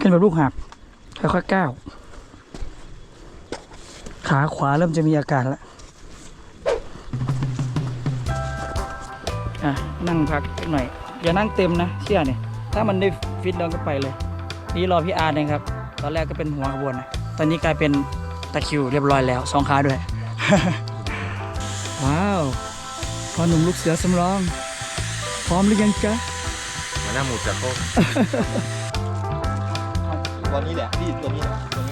ขึ้นแบบลูกหักค่อยๆก้าวขาขวาเริ่มจะมีอาการแล้วนั่งพักหน่อยอย่านั่งเต็มนะเชื่อเนี่ยถ้ามันได้ฟิตเราก็ไปเลยนี่รอพี่อาร์นะครับตอนแรกก็เป็นหัวขบวนนะตอนนี้กลายเป็นตะคริวเรียบร้อยแล้ว2 ขาด้วย ว้าวพอหนุ่มลูกเสือสำรองพร้อมหรือยังจ๊ะ มาหน้าหมูจากโคก ตัวนี้แหละพี่ตัวนี้แหละตัวนี้